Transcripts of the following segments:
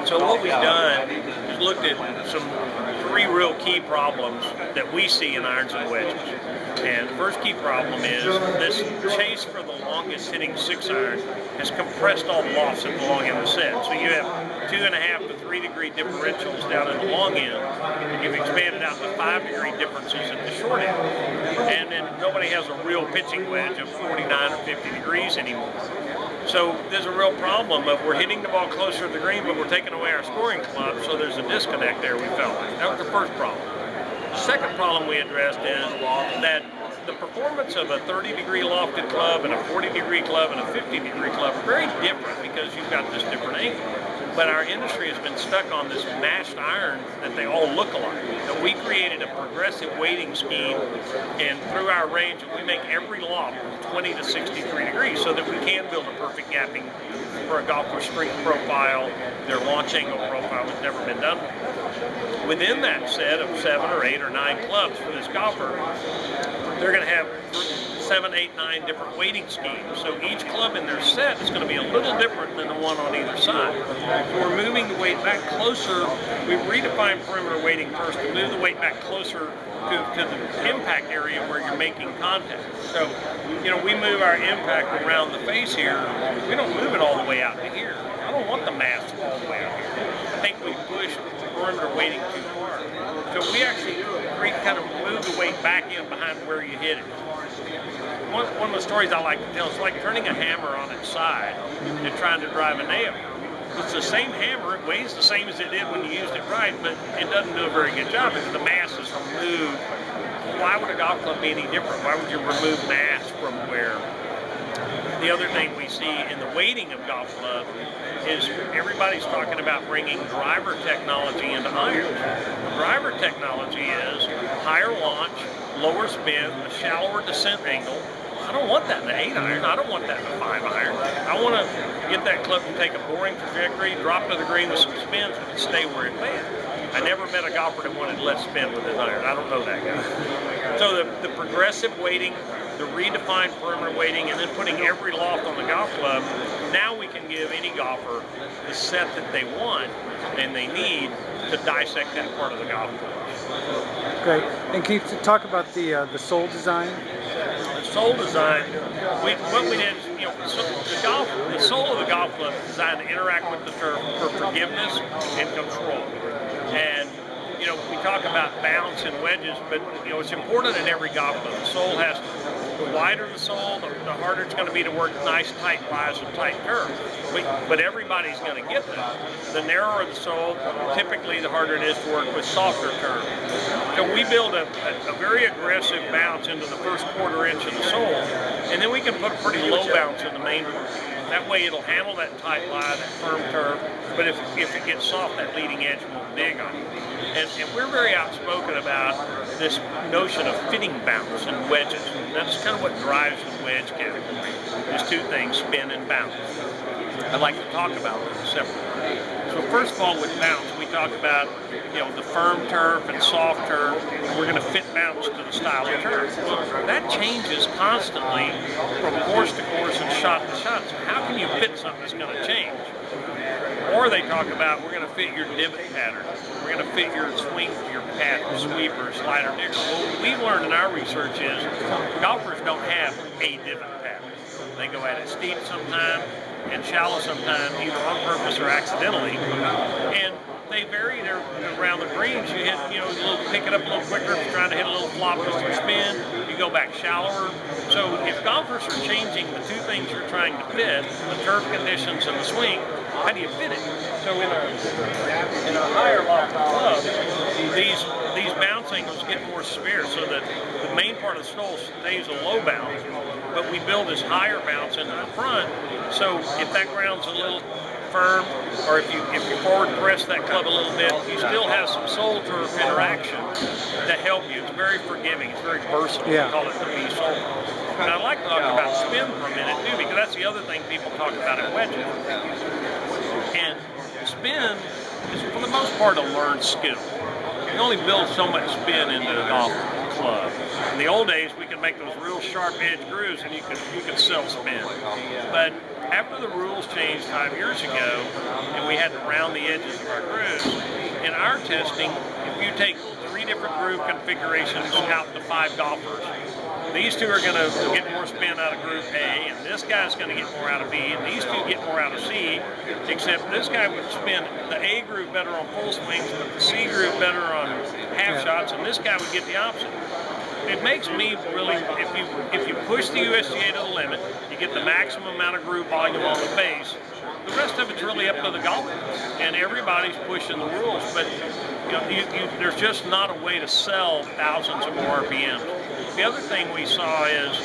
So what we've done is looked at three real key problems that we see in irons and wedges. And the first key problem is this chase for the longest hitting 6-iron has compressed all the lofts at the long end of the set. So you have 2.5 to 3 degree differentials down in the long end, and you've expanded out to 5 degree differences at the short end. And then nobody has a real pitching wedge of 49 or 50 degrees anymore. So there's a real problem of we're hitting the ball closer to the green, but we're taking away our scoring club, so there's a disconnect there, we felt like. That was the first problem. The second problem we addressed is that the performance of a 30-degree lofted club and a 40-degree club and a 50-degree club are very different because you've got this different angle. But our industry has been stuck on this mashed iron that they all look alike. So we created a progressive weighting scheme, and through our range, we make every loft 20 to 63 degrees so that we can build a perfect gapping for a golfer's strength profile, their launch angle profile that's never been done before. Within that set of 7 or 8 or 9 clubs for this golfer, they're going to have 7, 8, 9 different weighting schemes. So each club in their set is going to be a little different than the one on either side. We're moving the weight back closer. We've redefined perimeter weighting first to move the weight back closer to the impact area where you're making contact. So, we move our impact around the face here. We don't move it all the way out to here. I don't want the mass all the way out here. I think we push perimeter weighting too far. So we actually kind of move the weight back in behind where you hit it. One of the stories I like to tell is like turning a hammer on its side and trying to drive a nail. It's the same hammer, it weighs the same as it did when you used it right, but it doesn't do a very good job because the mass is removed. Why would a golf club be any different? Why would you remove mass from where? The other thing we see in the weighting of golf clubs is everybody's talking about bringing driver technology into irons. Driver technology is higher launch, lower spin, a shallower descent angle. I don't want that in an 8-iron. I don't want that in a 5-iron. I want to get that club to take a boring trajectory, drop to the green with some spins, and stay where it lands. I never met a golfer that wanted less spin with his iron. I don't know that guy. So the progressive weighting, the redefined perimeter weighting, and then putting every loft on the golf club, now we can give any golfer the set that they want and they need to dissect that part of the golf club. Great. And can you talk about the sole design? The sole design, what we did is, the sole of the golf club is designed to interact with the turf for forgiveness and control. And we talk about bounce and wedges, but it's important in every golf club. The sole the wider the sole, the harder it's going to be to work nice tight lies and tight turf. But everybody's going to get that. The narrower the sole, typically the harder it is to work with softer turf. So we build a very aggressive bounce into the first quarter inch of the sole, and then we can put a pretty low bounce in the main part. That way it'll handle that tight lie, that firm turf, but if it gets soft, that leading edge won't dig on it. And we're very outspoken about this notion of fitting bounce and wedges. That's kind of what drives the wedge category. There's two things, spin and bounce. I'd like to talk about them separately. So first of all, with bounce, we talk about the firm turf and soft turf. We're going to fit bounce to the style of turf. That changes constantly from course to course and shot to shot. So how can you fit something that's going to change? Or they talk about we're going to fit your divot pattern. We're going to fit your swing, your path, your sweeper, slider, digger. What we learned in our research is golfers don't have a divot pattern. They go at it steep sometimes and shallow sometimes, either on purpose or accidentally. And they vary around the greens. You hit, pick it up a little quicker if you're trying to hit a little flop with your spin. You go back shallower. So if golfers are changing the two things you're trying to fit, the turf conditions and the swing, how do you fit it? So in a higher loft club, these bounce angles get more severe, so that the main part of the sole stays a low bounce, but we build this higher bounce into the front. So if that ground's a little firm, or if you forward press that club a little bit, you still have some sole turf interaction to help you. It's very forgiving. It's very versatile. Yeah. We call it the B sole. And I'd like to talk about spin for a minute too, because that's the other thing people talk about in wedges. And spin is, for the most part, a learned skill. You only build so much spin into a golf club. In the old days, we could make those real sharp edge grooves, and you could sell spin. But after the rules changed 5 years ago, and we had to round the edges of our grooves, in our testing, if you take 3 different groove configurations out to 5 golfers, these 2 are going to get more spin out of groove A, and this guy's going to get more out of B, and these 2 get more out of C, except this guy would spin the A groove better on full swings, but the C groove better on half shots, and this guy would get the opposite. It makes me really, if you push the USGA to the limit, you get the maximum amount of groove volume on the face. The rest of it's really up to the golfer, and everybody's pushing the rules. But there's just not a way to sell thousands of more RPMs. The other thing we saw is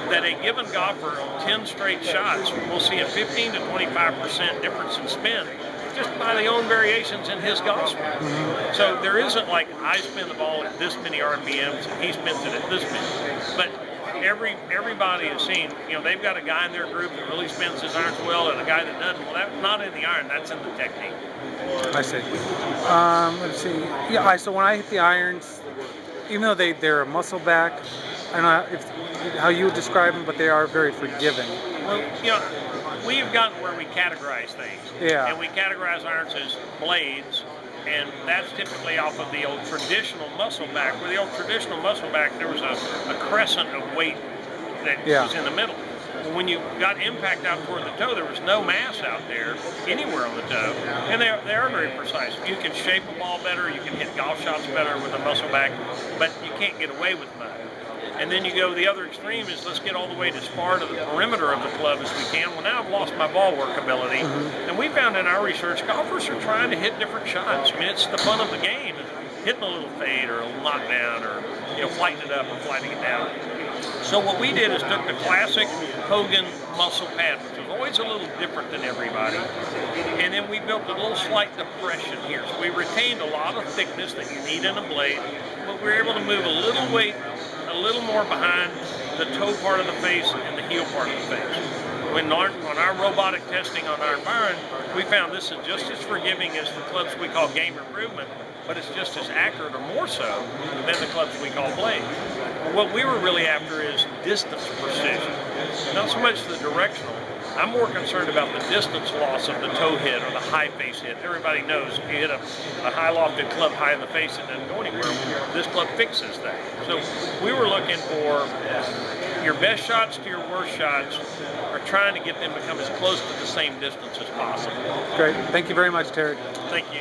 that a given golfer on 10 straight shots will see a 15 to 25% difference in spin just by the own variations in his golf swing. So there isn't like I spin the ball at this many RPMs and he spins it at this many. But everybody has seen, they've got a guy in their group that really spins his irons well and a guy that doesn't. Well, that's not in the iron, that's in the technique. I see. Let's see. Yeah, so when I hit the irons, even though they're a muscle back, I don't know how you would describe them, but they are very forgiving. Well, we've gotten where we categorize things. Yeah. And we categorize irons as blades, and that's typically off of the old traditional muscle back. Where the old traditional muscle back, there was a crescent of weight that was in the middle. When you got impact out toward the toe, there was no mass out there anywhere on the toe, and they are very precise. You can shape a ball better, you can hit golf shots better with a muscle back, but you can't get away with mud. And then you go the other extreme is let's get all the way as far to the perimeter of the club as we can. Well, now I've lost my ball work ability, and we found in our research golfers are trying to hit different shots. I mean, it's the fun of the game, hitting a little fade or a little knockdown or flighting it up or flighting it down. So what we did is took the classic Hogan muscle pad, which was always a little different than everybody, and then we built a little slight depression here. So we retained a lot of thickness that you need in a blade, but we were able to move a little weight a little more behind the toe part of the face and the heel part of the face. On our robotic testing on Iron Byron, we found this is just as forgiving as the clubs we call Game Improvement, but it's just as accurate or more so than the clubs we call blades. What we were really after is distance precision, not so much the directional. I'm more concerned about the distance loss of the toe hit or the high face hit. Everybody knows if you hit a high lofted club high in the face, it doesn't go anywhere. This club fixes that. So we were looking for your best shots to your worst shots, or trying to get them to come as close to the same distance as possible. Great. Thank you very much, Terry. Thank you.